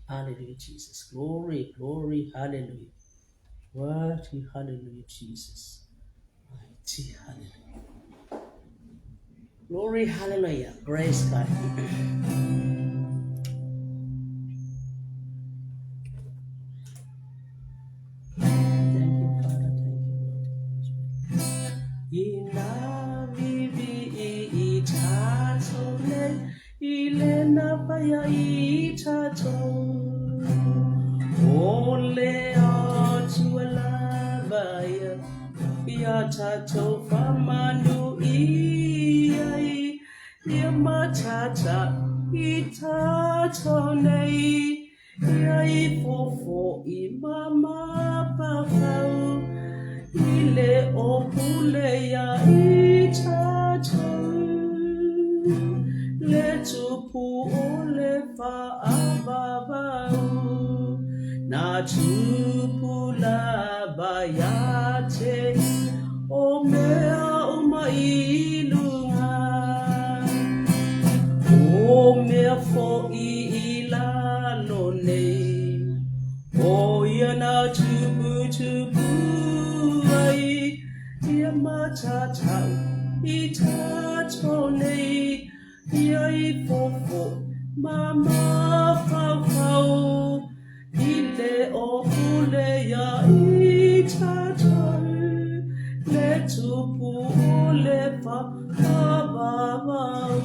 Hallelujah, Jesus. Glory, glory, hallelujah. Worthy, hallelujah, Jesus. Mighty, hallelujah. Glory, hallelujah. Praise God. Thank you, Father. Thank you, Lord. Ina vivi itatone, ilena paya itato. Ole atualabaya, yatato famanu iai, yamatata itatone, yai fofo imama papau, ile opule ya itato, le tupu ole fa ababau. Na tupula bayate o mea umailunga o mea fo ilalone o yana tupu ai ia matata itatone iai fofo mama fau ile opule ya itatal le tupu le pa babau.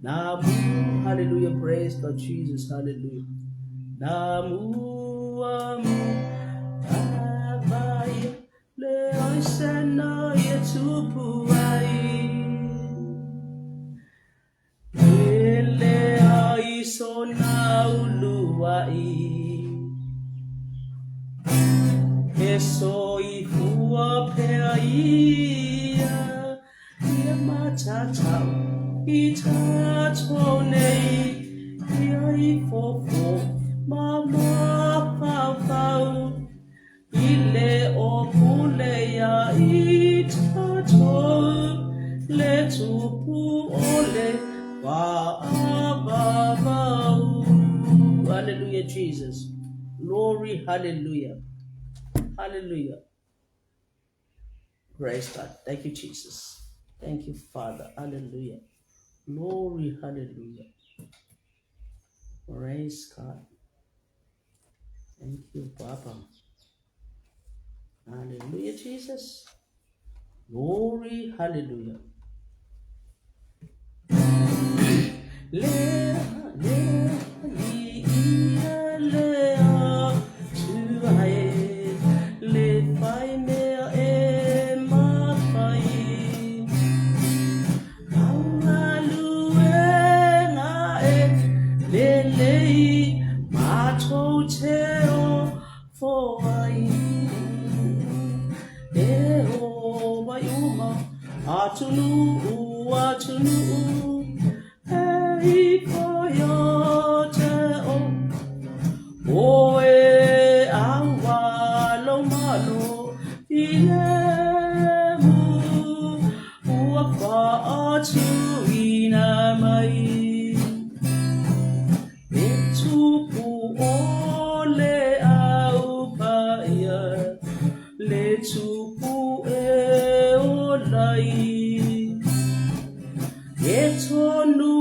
Namu, hallelujah, praise God, Jesus, hallelujah. Namu amu abaya le aisena ye tupu ai. Ele aiso na uluai Eso ifua pea ia Ia matata itatone Ia ifofo mama pau Ile opule ya itato Le tupu ole Hallelujah, Jesus. Glory, hallelujah. Hallelujah. Praise God. Thank you, Jesus. Thank you, Father. Hallelujah. Glory, hallelujah. Praise God. Thank you, Papa. Hallelujah, Jesus. Glory, hallelujah. Atunu, hey, for your teo. Oe awalo malo ilemu uapa atu inamai Etupu ole aupaya Letupu e olai Etonu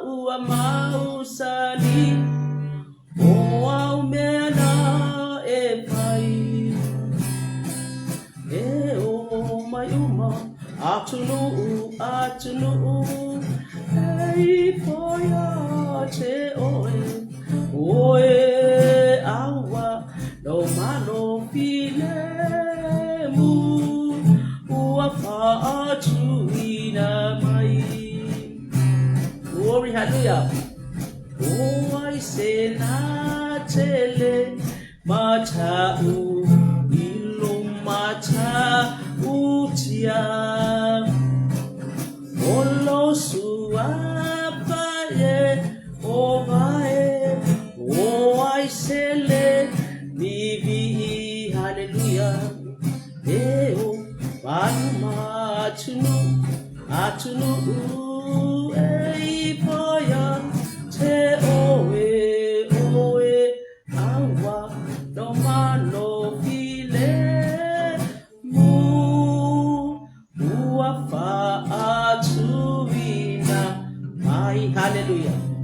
ua mausali O au mena e pai E o mai uma Atunu Ei poia te oe Oe awa No malo filemu Ua pa atu ina mai Glory, hallelujah. Oh, I say na tele matau ilum mata utia Olo suapaye ovae Oh, I say le nivi hallelujah Eo panuma atunu ei poya te o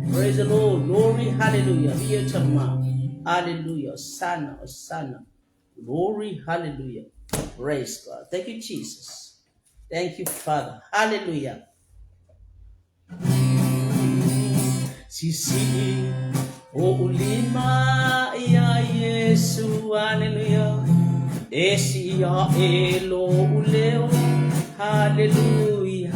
Praise the Lord. Glory. Hallelujah. Be Chama. Hallelujah. Sana. Sana. Glory. Hallelujah. Praise God. Thank you, Jesus. Thank you, Father. Hallelujah. Sisi o ulima ya Yesu. Hallelujah. Esi ya elo uleo. Hallelujah.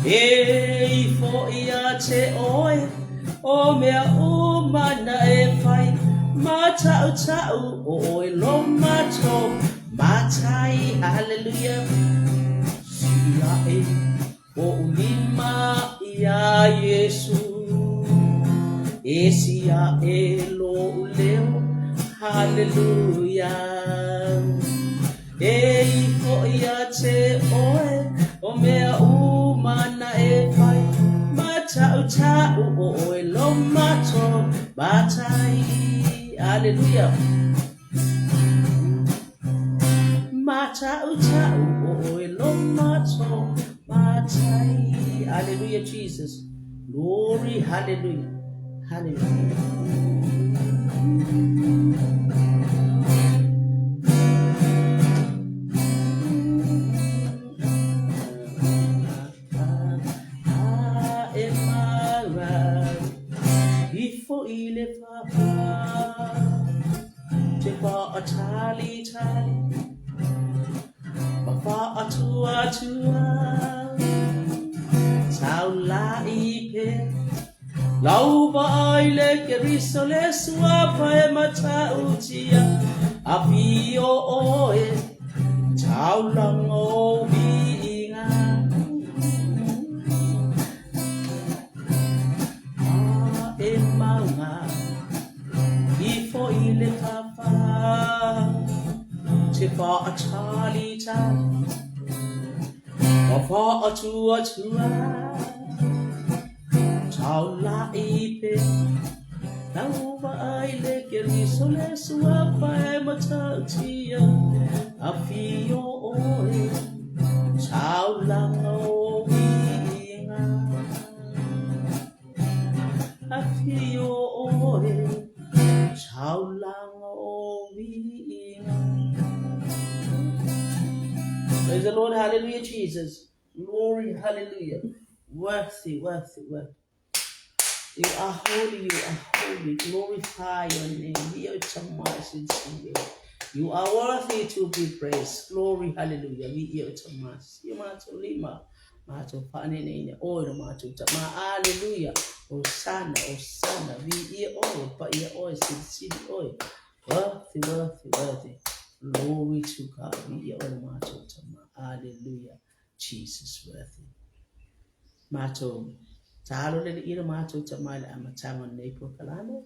Ei fo ia te oe o mea umana e whai matau tau o oe lo mato matai. Hallelujah. Sia e o ulima ia Yesu. Esia e lo uleo. Hallelujah. Ei fo ia te oe o mea umana e whai matau tau o oe lo mato matai. Hallelujah. Matau tau o oe lo mato matai. Hallelujah, Jesus. Glory. Hallelujah. Hallelujah. Ile papa te pa atali tali papa atua tau la ipe lau ba ile ke risole sua pa mata utia apio oe tau lango binga emanga ifo ile papa te pa atali tali papa atua tau la ipe lau ba ile ke risole sua pa mata utia apio oe tau lango binga apio oe tau lango binga. Praise the Lord. Hallelujah, Jesus. Glory. Hallelujah. Worthy, worthy, worthy. You are holy, you are holy. Glorify your name. Here to mercy. You are worthy to be praised. Glory, hallelujah. We here to mercy. You mato lima. Mato panene oil mato tama. Hallelujah. Hosanna, Hosanna. We here oil, but here oil, city oil. Worthy, worthy, worthy. Glory to God. We here oil mato tama. Hallelujah. Jesus worthy. Mato. Talo le ira mato tama la amatama nepo kalane.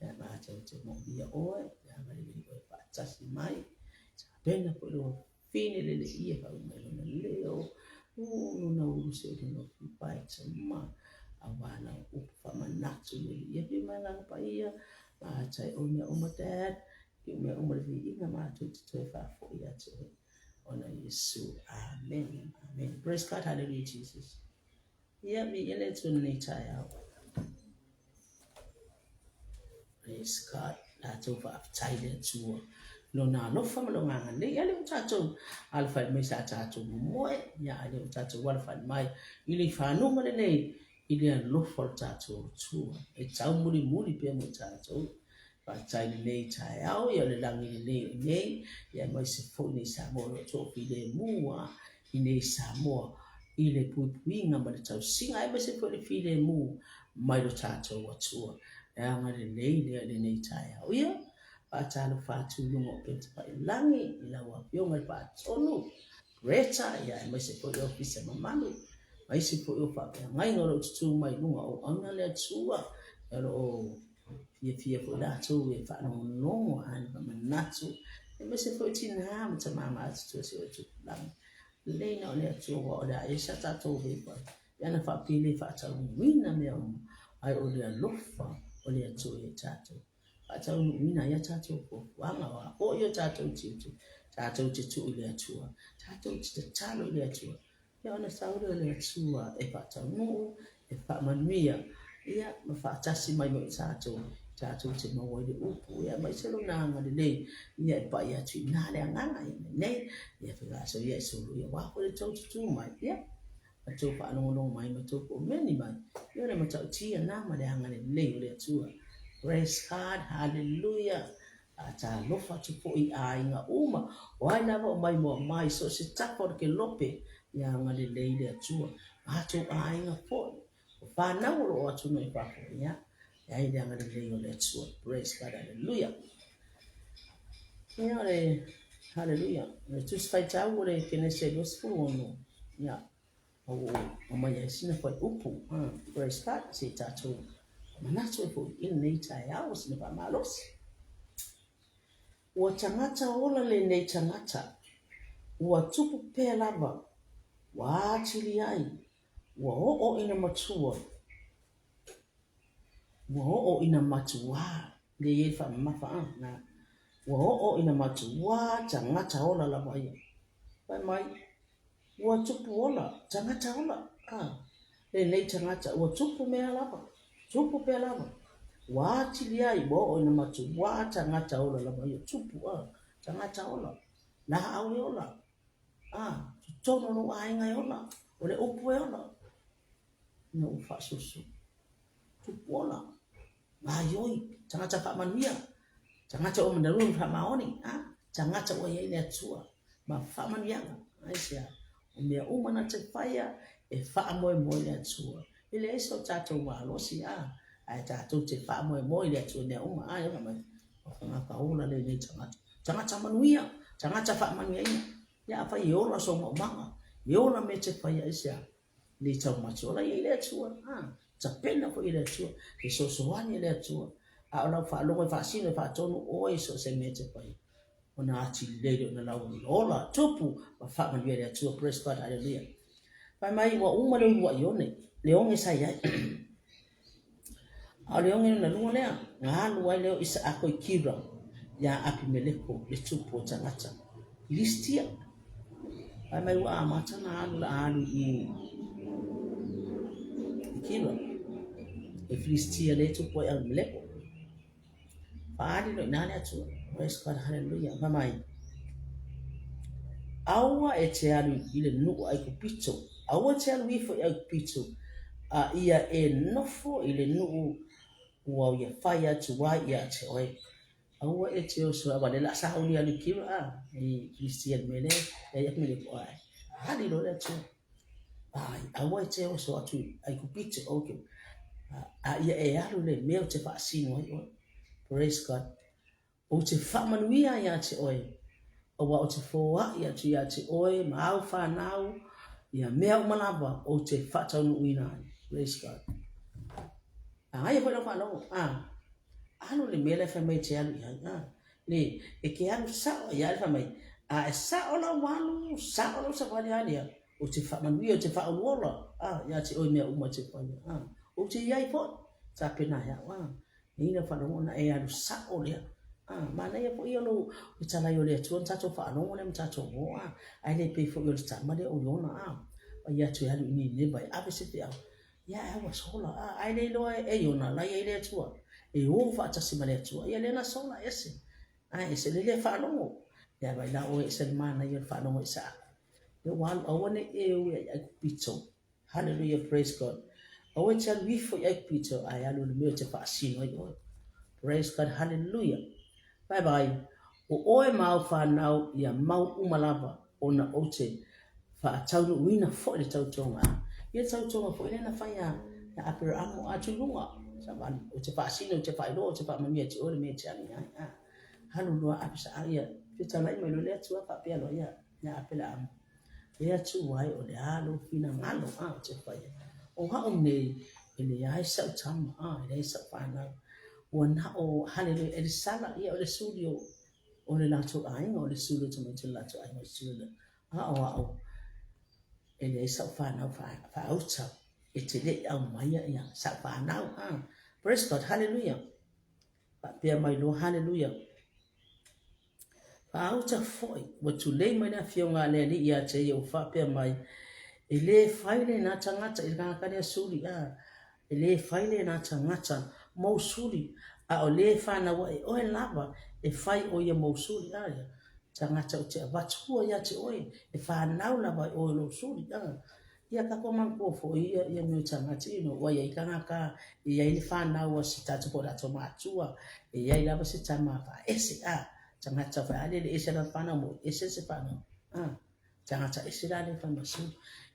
Ya mato tama we here oil. Ya mali tasi mai pena po lo fine le ia ka umelo na leo no na uruse no pai tsama awana upa manatu le ia pe mana pa ia ba tsai onya omatat ki me omale ina ma tu tu fa fo ia tu ona Yesu. Amen. Amen. Praise God. Hallelujah, Jesus. Yeah, me ele tu ni taya. Praise God. That's over. Tied to lo na lo fa lo nga ne ya le utato alfa me sa tato mo ya le utato wal fa mai ili fa no mo ne ili lo fa tato tu e tau muri pe mo tato pa tai ne tai au ya le langi ne ya mo se fo ni sa mo to fi le mua ile sa mo ile pui nga mo tau singa e mo se fo le fi le mu mai lo tato wa tu ya nga le ne tai au ya patalo fatu lungo pete pa ilangi ila wapionga pa tonu reta ya mese po yo pisa mamanu maisi po yo pa ngai ngoro tu mai lunga o anga le tua ero o fie po da tu e fa no an pa manatu mese po tina mata mama tu se tu lang le no le tu o da e sata to be pa yana fa pili fa ta wina me ai o le lofa o le tu e tato ata mina ya tato ko wanga wa o yo tato chitu ile atua tato chitu talo ile atua ya ona saudo ile atua e pata no e fa manuia ia ma fa tasi mai mo sa cho se mo wai upu ia mai se lo na nga le ia pa ia tu na le nga nei ia fa so ia so ia wa ko le tu mai ia ma cho pa no mai ma cho ko meni mai ia le ma cha ti na ma le nga le tu praise God hallelujah ta lo fa tu po I ai nga uma wai na mo mai so se ta por ke lope ia nga le tu a cho ai nga po fa na lo tu no pa ia ya ile nga le tu praise God hallelujah ia le hallelujah le tu fai ta wo le ke ne se gospel no ia o mai ya sina fa upu praise God se ta tu mana tu po in nei ta ya o sina pa malos ua tangata ola le nei tangata ua tupu pe lava ua atili ai ua o ina matua ua o ina matua le ye fa mafa na ua o ina matua tangata ola lava ia pai mai ua tupu ola tangata ola le nei tangata ua tupu mea lava tupu pe lava ua atili ai ua o ina matua tangata ola lava ia tupu tangata ola na au ola tono no ai ngai ola o le upu ola no fa susu tupu ola ma yoi tangata fa manuia tangata o mandaru fa maoni tangata o ye le tua ma fa manuia aisia o me o mana te faia e fa mo le tua ile eso tato wa lo si ai tato te fa mo le tua ne o ma ai ma o ka ola le tangata manuia tangata fa manuia ya fa yola so mo manga yola me te fa ya le tau machola ile tua ta pena ko ile tua ke so wani ile tua ala fa lo fa sino fa tonu o eso se me te fa ona ati le na la ola tupu fa ma ile tua praise God hallelujah pa mai wa uma le wa yone le onge sa ya ale onge na lu le nga lu wa le isa ako kira ya apimeleko le tupu tangata listia ai mai wa mata na alu I kilo e filistia le tu po al mleko padi no nani atu praise God hallelujah mamai awa e te alu ile nu ai ku pito awa te alu ifo ai ku pito ia e nofo ile nu wa ia fire to wa ia te oi awa e te o so abale la sa uli alu kilo I filistia mele e mele ko ai hadi lo le tu awa te o so atu ai ku pito okay ia e alu le meo te fa sino oi praise God o te fa manuia ia te oi o wa o te foa ia te oi ma au fa nau ia mea malava o te fa tau uina praise God ai ho fa no alu le mele fa mai te alu ia le e ke alu sa ia fa mai e sa ola walu sa ola sa wali alia o te fa manuia o te fa ola ia te oi mea uma te fa o te iai po sa pena ya ni na fa no na e alu sa olia mana ia po ia lo o tala yo le tuan tato fa no le tato mo ai le pe fo yo sta ma le o yo na ia tu alu ni ne bai ave se te ia e wa sola ai le lo e yo na la ia le tua e o fa ta se ma le tua ia le na sola ese ese le fa no ia bai la o ese mana ia fa no sa yo wan o ne e o ai pito hallelujah praise God o e tell we for ai pito ai alu le me te fa sino yo praise God hallelujah bye bye o oe mau fa nau ia mau umalava ona ote fa tau wina fo le tau tonga ia tau tonga fo ile na fa ya apera amo atulunga saban o te fa sino o te fa ilo o te fa mamia te o le me te ani halu loa apisa ia te tala mai lo le tua fa pe lo ia apela amo ia tu wai o le alo fina malo te fa ia o ha o nei ele ai sa tama ele sa fa na wana o hallelujah ele sala ia o le studio o le lato ai o le studio to me lato ai o studio o ele sa fa na fa auta e te le au mai ia sa fa na praise God hallelujah pa pe mai lo hallelujah pa auta foi o tu le mai na fio nga le ia te o fa pe mai ele faile na tangata ila kania suri ele faile na tangata mo suri a o le fana wa o e lava e fai o ia mo suri ya tangata o te vatua ya te oi e fa nau lava o lo suri ia ka ko man ko fo ia no tangata ino wa ia ikanga ka ia ile fa nau o si tatu ko da to matua ia ila ba si tama fa ese tangata fa ale le ese na fana mo ese se fana tangata ese la le fa masu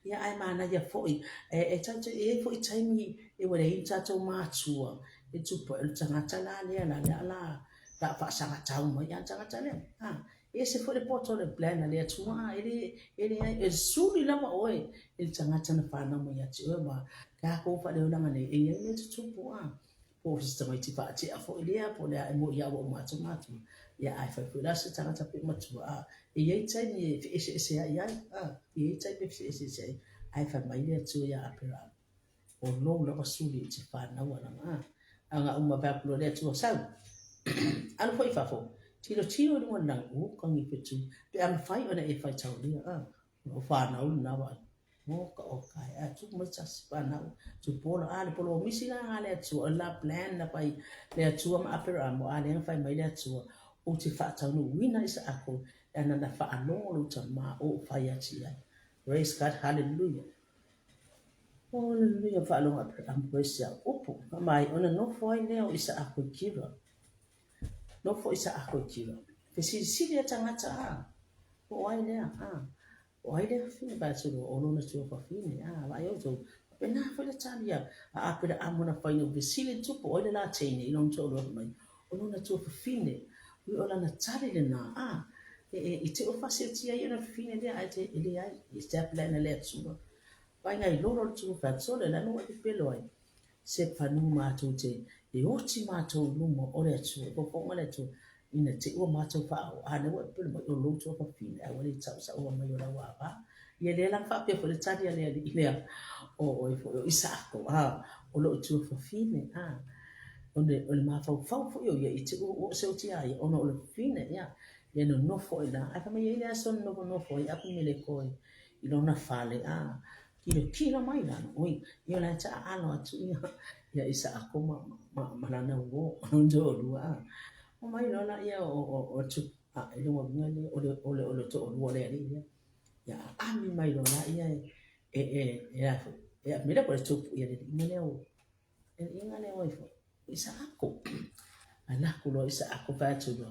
ia ai mana ia foi e tanto e foi taimi e wale i tato matua e tupo e tangata la le la fa sanga tau mo ia tangata le e se foi le poto le plan le tua ele suli la mo oi il tangata na fa na mo ia tio ma ka ko fa le ona ne e ia le tupo o sistema ti fa ti a foi le po le mo ia wo matu ia ai fa la se tangata pe matua e ia taimi e se ia e taimi se ai fa mai le tu ya apera o no la basuli ti fa na wana anga uma ba plo le tu sa alo foi fa fo tiro ni wana o kan i petu pe am fai ona e fai tau ni o fa na o na wa mo ka o kai tu mo sa fa na tu polo ale polo misi na ale tu la plan na pai le tu am apera mo ale fa mai le tu o ti fa tau no wina isa ako ana na fa no lo tama o fa ya ti praise God, hallelujah. Hallelujah, falong ang praise ya. Opo, kamay, ona no foi leo isa ako kira. No foi isa ako kira. Kasi sili at ang ata, o ay lea, o ay lea, fini ba sulo, ono na sulo pa fini, ayaw to. Pena foi la talia, apira amo na foi no bisili tupo, o la tene, ilong to lo mai. Ono na sulo pa fini, wi ola na tali na, ite o fasiltia yana fini le ai te ile ai, iste plana le sulo. Pai ngai loro tu fa sole la no e pelo ai se panu ma tu te e oti ma tu lumo ore tu ko ko ngale tu ina te o ma tu fa o ane o pelo o lo tu fa fine a wali tau sa o ma yo la wa ba ye le la fa pe fo le tadi ale ile o isa ko o lo tu fa fine o le ma fa fo yo ye ite o se o ti ai o no le fine ya ye no fo ina a ka me ye le son no fo ya ku me le ko i lo na fale kilo mai la oi io la cha alo tu ya isa ako malana wo ndo lu o mai lo la ya o tu ile mo ngale o le to o le ali ya mi mai lo la ya ya mira por esto ya le ngale o ngale o isa ako ala ko lo isa ako fa tu lo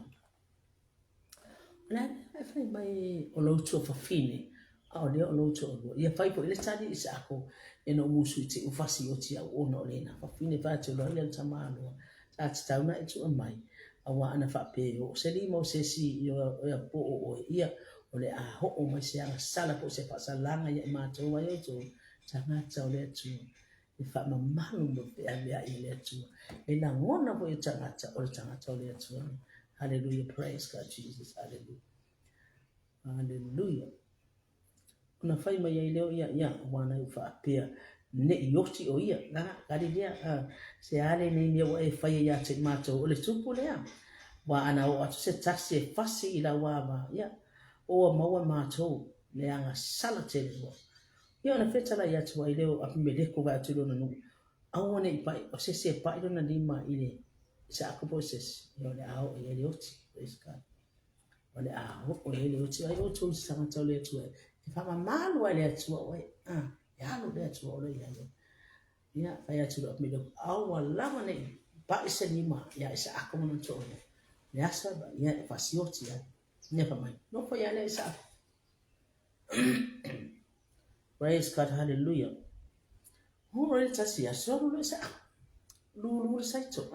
la fa mai o lo tu fa fine o le o lo to ia fai po ile tadi isa ako e no musu te ufasi o tia o no le na fa fine fa te lo ile tamalo ta ta na itu mai awa ana fa pe o se li mo se si yo po o ia o le a ho o mai se a sala po se fa salanga ia ma to wa yo to tanga ta le tu e fa ma malu mo pe a ile tu e na ngona po e tanga ta le tu hallelujah praise God Jesus hallelujah hallelujah na fai mai ai leo ia wana u fa pia ne yoti o ia na kali dia se ale ne ni o e fai ia te mato o le tupu le wa ana o atu se taxi e fasi ila wa ba ia o maua mato le anga sala te le ia na feta la ia tu ai leo a me le ko va tu no no au ne pai o se pai no na lima ile sa ko poses yo le au e le oti esca ole o le oti ai o tu sa mato le tu fa malu ale atua oi ya lo le atua ole ya fa ya tu me lo au lama ne pa ise ni ma ya isa ako mo to ole ya sa ba ya fa sioti ya ne fa mai no fa ya le isa praise God hallelujah ho re ta si ya so lo sa lu saito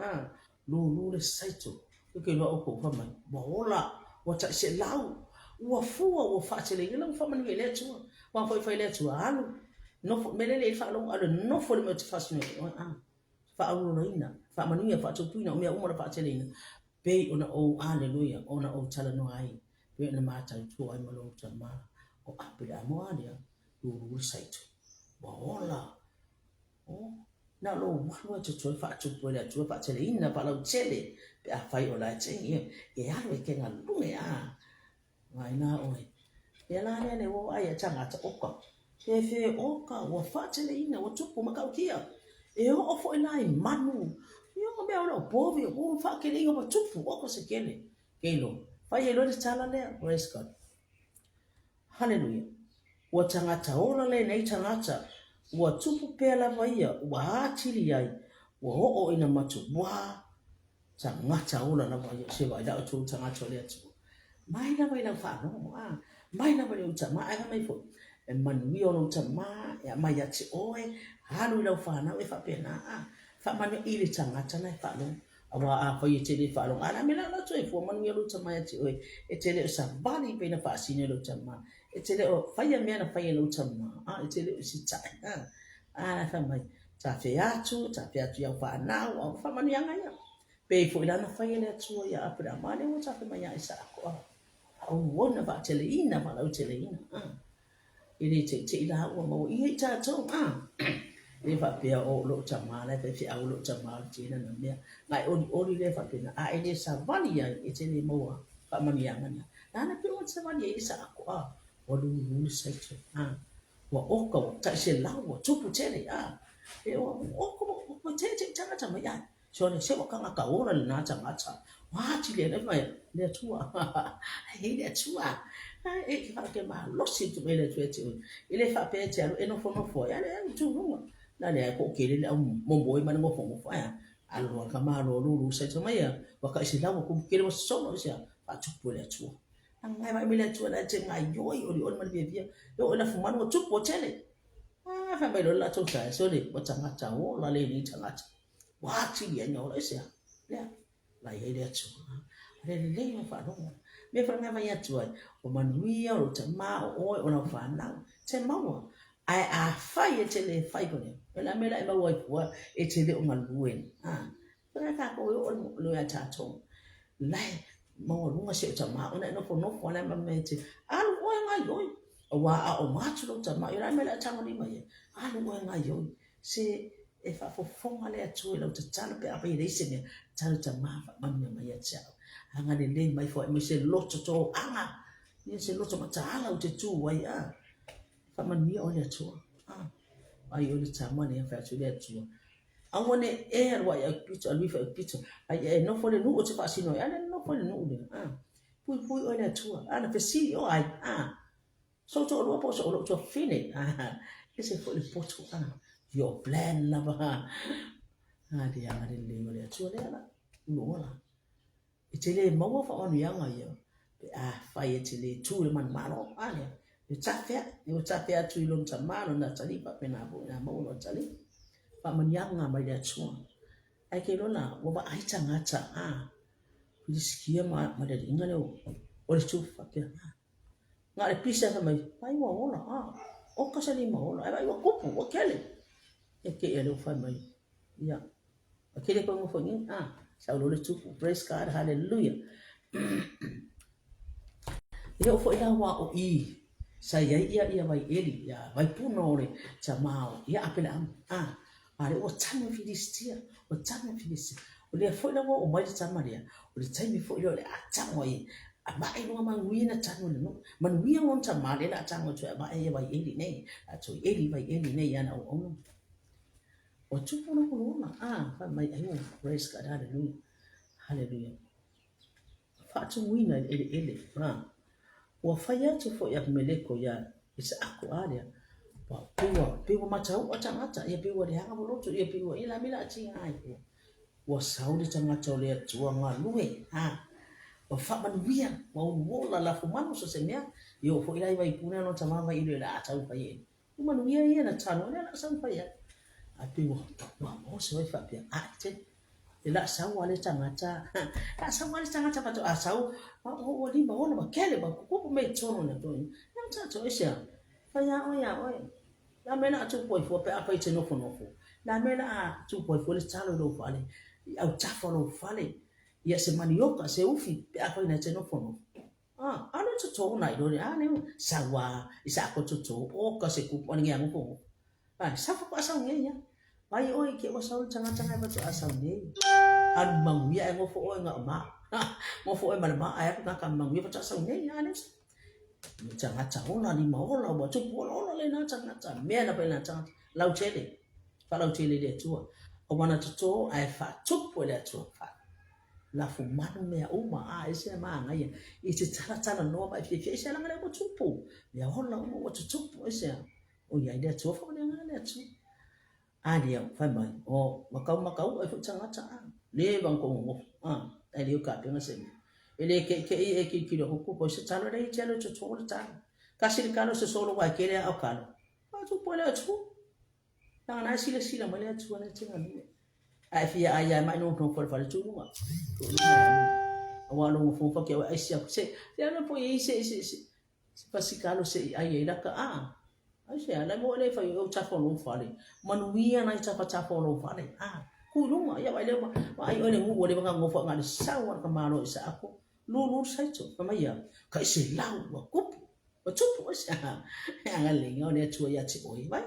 lu saito ke lo ko fa mai bo ola wa ta se lau ua fua ua faatele la fa manu ele tu wa foi le tu alu no fo mele le fa lo alu no fo le mo fasno fa alu no ina fa manu ya fa tu ina o me o mo fa tele ina pe ona o hallelujah ona o tala no ai pe na mata tu ai mo lo tama o apela mo alia lu saito wa ola o na lo wa tu fa tu po le tu fa tele ina pa lo tele pe a fai o la tenge e alu e ke nga lu e ngai na oi ya la ne wo ai cha nga cha okko e fe oka wa fatele ina wa tupu makaukia e o fo ina i manu yo me o povi o fa ke ringo wa tupu o ko se kele kelo fa ye lo de tala le praise God hallelujah wa tangata ola le nei tangata wa tupu pela vaia wa atili ai wa o ina matu wa tangata ola na vaia se vai da tu tangata le tu mai na vai na fa no mai na vai uta mai ga mai fo e manu yo no tama ya mai ati oe halu la fa na e fa pena fa manu ili tangata na fa no awa a fa yete le fa lo ana mena na tu e fo manu yo tama ati oe e tele sa bali pe na fa sine lo tama e tele o fa ya mena fa ye lo tama e tele si ta fa mai ta fe atu ya fa na o fa manu ya ngai pe fo ina na fa ye le tu ya apra mane o ta fa mai ya isa ko o wona ba tele ina ba lo tele ina ili te ila o mo I ta to le fa pe o lo tama le pe fi au lo tama ti na na me ngai o le fa pe na ele sa vali ya e te le mo fa mani ya ngana na pe o sa vali isa ko o lu sa to wa o ko ta se la o tupu tele e o ko te tanga tama ya so le se o ka ka o na tama ta wa ti le fa le tua he le tua e fa ke ma lo si tu le tu ti ile fa pe ti e no fo ya le tu no na le ko ke le mo boy ma mo fo ya alo ka ma lo lu sa tu ma ya wa ka si la ko ke le so no sia fa tu po le tu ngai mai le tu la te ngai yo o ma be bia yo la fu ma no tu po tele fa mai lo la tu sa so le mo tanga ta o la le ni tanga wa ti ya no le sia le la ye le tu le mo fa no me fa nga mai atu o manuia o te ma o na fa na te ma ai a fai e te le fai ko ne la me la e ma wo e te le o maluen fa ka ko o lo ya ta to lai mo lo nga se ta ma o na no fo la ma me te al o nga yo o wa o ma tu lo ta ma yo la me la ta mo ni ma ye al o nga yo se e fa fo nga le atu e lo te tala pe a pe le se ne tala ta ma ma me ya cha anga le mai fo me se loto to anga ni se loto mata ala o te tu wai fa man ni o le tu ai o le tama ne fa tu le tu a wone e wai a pito alwi fa pito ai no fo le nu o te fa sino ya no fo le nu le pui o le tu ana fe si o ai so to lo po so lo to fine ese fo le poto your plan la ba dia anga le tu le la no la itele mawa fa onu yanga yo fa itele tu le man mano ale yo tapia tu ilon tamano na tali pa pena bo na mo lo tali pa man yanga mai da tu ai ke lona wo ba ai tanga ta diskia ma da ingale o le tu fa ke nga le pisa fa mai pai wo ola o ka sali ma ola ai wo kupu o kele e ke ele fa mai ya akele ko mo fa ni sa lo le tu praise God hallelujah ia o foi wa o sa ia vai eli ia vai puno le chamao ia apela ale o tano filistia o le foi la o mai tamaria o le taimi foi le atamo ia mai no manguina tano no manguia on tamale la tamo tu mai ia vai eli nei to eli vai eli nei ana o tupu no na fa mai ayo praise God hallelujah fa tu wina ele wa faya tu fo ya meleko ya isa aku alia wa piwa matau atangata ya piwa de hanga boloto ya piwa ila mila tinga ai wa saudi tangata le tua ngalue wa fa manuia wa wola la fumano so semia yo fo ila vai puna no tamama ile la atau fa ye manuia ye na tano na san fa ya apiwa wa mo so fa pia te la sawa le tangata la sawa le tangata pato asau o di ba ona ba kele ba ko me tono na to na ta to sia fa ya o la me na tu poi fo pe apa ite no fo la me na tu poi fo le talo lo fale au tafo lo fale ya se manioka se ufi pe apa ina te no fo ano tu to na do ni ne sawa isa ko tu to o ka se ku oni ngia mo sa fa pa sa ngia mai oi ke wa saul changa ba to asau ni an manguia ngo fo o nga ma mo fo e ma ai ka manguia pa sa ngia ne chẳng hạn cháu là đi máu là bỏ chụp nó lên nó chẳng hạn mẹ là phải là chẳng lâu chết đi phải lâu chết đi để chúa ông anh chúa ai phải chụp với để chúa phải là phụ mắt mẹ mà ai sẽ mà ngay ý chỉ chả là nó phải phía sẽ là cái có chụp phụ mẹ họ là một chụp với sẽ ôi vậy để chúa phải nên để chúa ai điều phải mày mà câu ấy phụ chẳng hạn đi bằng cùng ai điều cả tiếng là gì ele que lo huku po se chalo dei chalo cho cho chalo kasi kalo se solo wa kere au kalo pa tu pole chu na na sila male chu na chinga ni ai fia ai mai no no for chu no wa lo fo fa ke ai sia se ya no po i se pasi kalo se ai la ka ai se ala mo le fa yo cha fo no fa le manuia na cha fo no fa le ku lu ma ya ba le ma ai ole mu bo le ba ngo fa nga sa wa ka ma lo sa ako lu sai cho mà bây giờ cái sự lâu và cúp và chút nữa sao hàng liền nhau này chua ya chỉ ôi vậy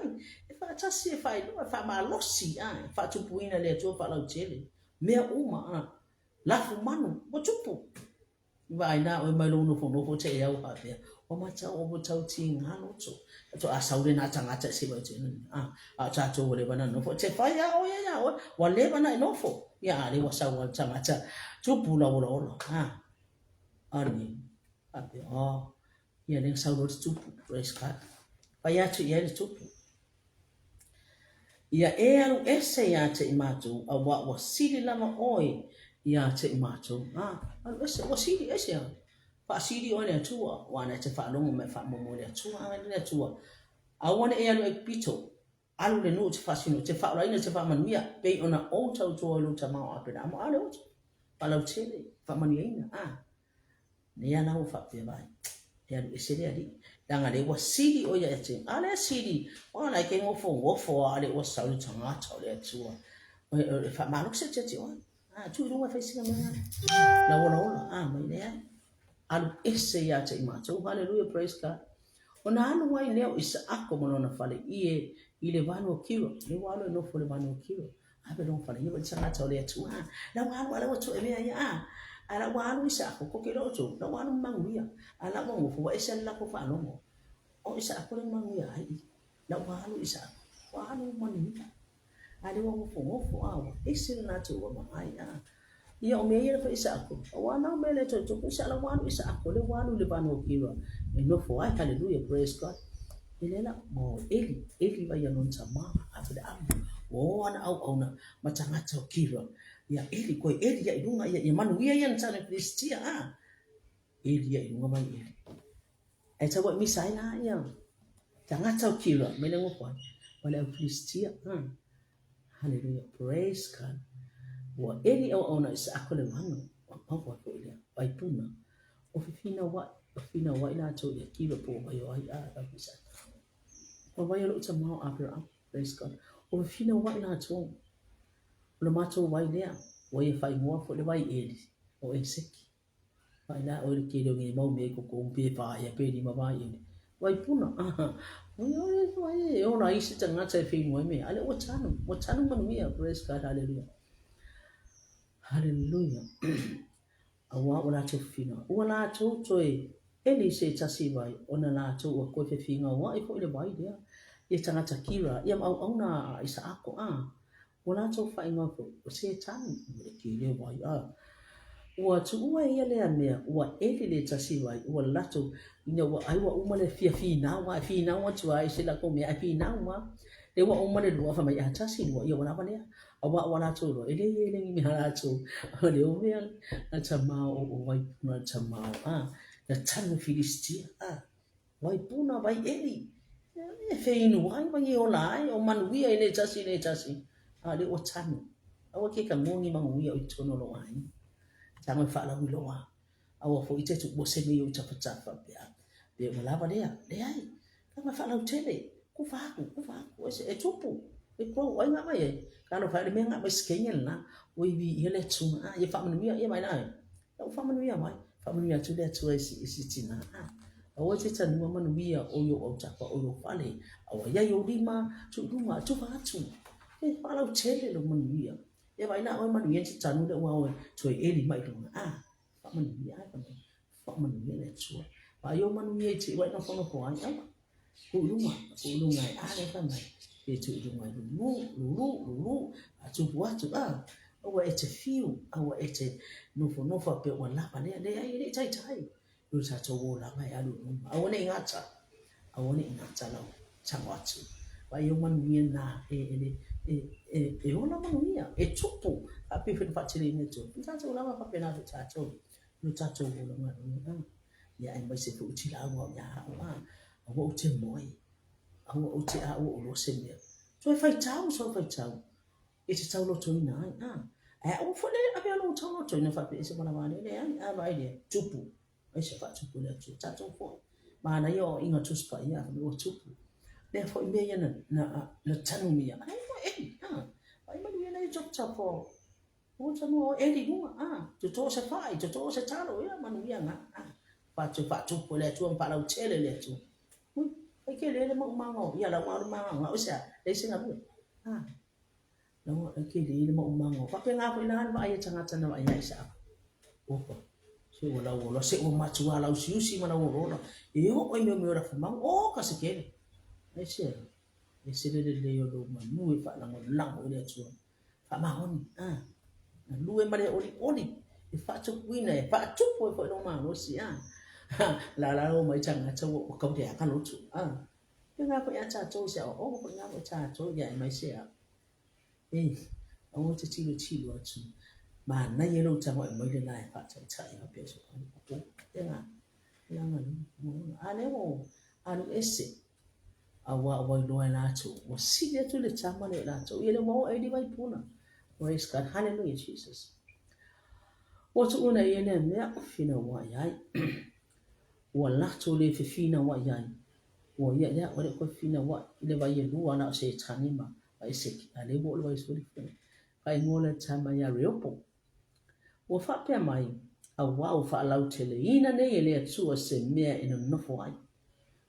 phải chắc sẽ phải phải mà lót xì phải chụp bùi này để chua phải làm chế đi mẹ mà là phụ manu một chút phụ vậy nào em mai luôn nó phụ chạy đâu hả vậy mà cháu chi ngã nó cho sau đây na chẳng chạy xí bao chế cha cho về bên nó phụ chạy phải ya và lấy bên này nó phụ ya đi vào sau chẳng chạy chụp bù lâu ani api ya neng sau chụp praise God paya chu ya chụp ya alu ese ya che machu wa sili lama oi ya che machu alu ese wa sili ese fa sili oi le chu wa na che fa lo me fa mo le chu le chu awana alu pito alu le no che fa sino che fa la ina che fa man mia pe ona o chau chu lu cha ma api da mo alu fa lo che le fa man ina nia na ufa pe bai ya isiri ali danga le wa sidi o ya che ala sidi o na ke ngo fo ale wa sa lu changa chao le chu fa ma lu se che wa chu lu wa fa sina ma la wa mai ne alu ese ya che ma chu hallelujah praise God ona anu wa leo isa ako mo na fa le ile vano kilo le wa lo no fo le vano kilo abe no fa le ni wa changa chao le chu la wa la wa chu e ya ala walu isa ko ke lo chu la walu manguia ala mo fo isa la ko fa no o isa ko le manguia ai la walu isa walu manita ale wo fo isa na chu wa ai ia o me ia fa isa ko wa na me le chu isa la walu isa ko le walu le bano kiwa e no fo ai hallelujah praise God ele la mo eli va ya non sama afda o ana au na matanga chu kiwa ya eli ko eli ya idunga ya manu ya yan sana Kristia eli ya idunga mai eli ai tawa misai na ya tanga tau kilo mele ngofan wala Kristia hallelujah praise God wa eli au ona isa akole manu wa ko ile bai puna ofina wa ina to ya kilo po bayo ai bisa wa bayo lo tsama after praise God ofina wa ina to lo macho vai lea o e fai mo fo le vai ele o e seki vai la o le ke lo ngi mau me ko pe pa ya pe ni ma vai ele vai puna o na isi tanga tsa fi mo me ale o chanu man mi praise God hallelujah hallelujah awa wala to fina wala to choi eli se chasi vai ona la to o ko fe finga wa e fo le vai dia e tanga takira ia au na isa ako wala to fa inga ko se tan ki le wa wa tu wa ia le me wa ele le tasi wa la to ina wa ai wa uma le fi na wa tu ai se la ko me fi na wa le wa uma le lo fa ma ya tasi wa ia wala ba le wala to ro ele mi hala to le o me na chama o wa na chama na tan filistia wa puna vai eli fe inu wa o la o man wi ai le tasi ale o tanu awa ke ka ngongi mangu ya itono lo ai tama fa la lo wa awa fo ite tu bo se me yo tapa be wala ba le ai tama fa la tele ku fa se e tupu e ko wa nga mai ka no fa le me nga ba skenya na o bi ele tu ye fa manu ya mai na o fa manu ya mai fa manu ya tu le tu si tina awa te tanu manu ya o yo o tapa o yo fa le awa ya yo di ma tu fa tu e pala chele lo manuia e vai na o manuia ti tanu le wa choi eli mai lo fa manuia le chu Wa yo manu ye chi wa no fono ko an ama. Ulunga ale fa mai. E tu ulunga lu atu buatu awa ete fiu awa ete no fa pe wala pa le ai tai. Lu sa to wo la mai alu. Awone ingata la changwatu. Wa yo manu ye na ona manu ya e tupu api fe fa chile ne tu. Sa to la pa pe na tu cha to. Lu cha to wo la ma. Ya ai mai se fu chi la wa ya wa. Awa uche moi. Awa uche awa lo se ne. So fai tau. E te tau lo to ina ai o fo le ape lo tau lo to ina fa pe se bona ma le ai vai le tupu. Ai se fa tupu le tu cha to fo. Ma na yo inga tu spa ya lo tupu. Le fo me ya na tanu mi ya. Ai fo ai ma ni na chop chop fo. O tanu e di no tu to se fai tu to se talo ya ma ni ya na. Fa tu le tu pa lo chele le tu. Ai ke le mo ma ngo ya la wa ma o sa le singa bu. No ke le mo ma ngo. Pa pe nga po ina ba ai changa chana ba ai sa. Opo. Se wala se o ma tu ala usi mana wo no. E o me ra fa ma o ka se ke. Ai se. E se le yo lo ma nu e fa la ngo la o le tu. Fa ma honi na lu e ma le oli. E fa tu wina e fa tu po no ma no si la o mai changa cha wo ko de ka lo tu pe nga po ya cha cho sia o po nga po cha cho ya mai sia o te chi lo tu ma na ye lo cha mo mai le na fa cha ya pe so ko pe nga la nga ale mo alu ese awa lo na tu o si le tu le cha ma le la tu ye le mo e di vai puna praise God hallelujah Jesus o tu una ye ne me fina wa ya wala to le fina wa ya wo ya o le ko fina wa le va ye lu ana se tani ma ai se ale bo le vai so le kai mo le tama ya reopo o fa pe mai a wa o fa lau tele ina ne ye le tu se me ina no fo ai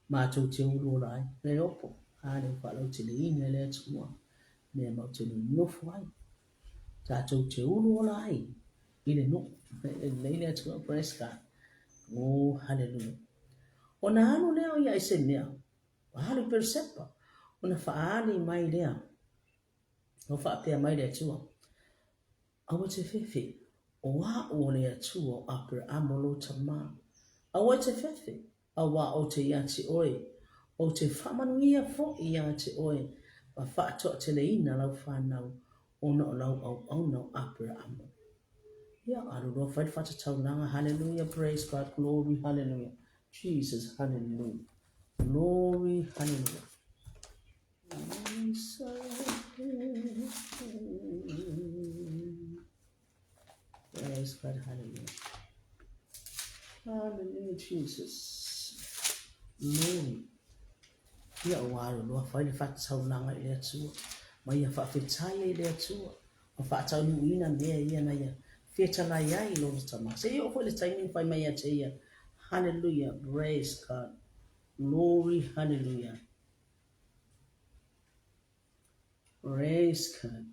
ma to te u lai reopo ale fa lau tele ina le tu wa me ma te no fo ai ta to te u lai ile no le tu praise God. Oh, hallelujah. Ona anu leo ya ise mea. Wahali persepa. Ona faali mai lea. O faapea mai lea tua. Awa te fefe. O wa o lea tua apere amolo tama. Awa te fefe. Awa o te yati oe. O te whamanuia fo i yati oe. Wa whaato te leina lau whanau. Ona o lau au nau apere amolo. Yeah, I don't know if I'd fight a tongue now. Hallelujah, praise God, glory, hallelujah. Jesus, hallelujah. Glory, hallelujah. Praise God, hallelujah. Hallelujah, Jesus. Glory. Yeah, I don't know if I'd fight a tongue now. There too. My ya fa fitale there too. I fight a new in and there, yeah. Fiata la yai lo tama. Say you for the timing by my ya. Hallelujah. Praise God. Glory. Hallelujah. Praise God.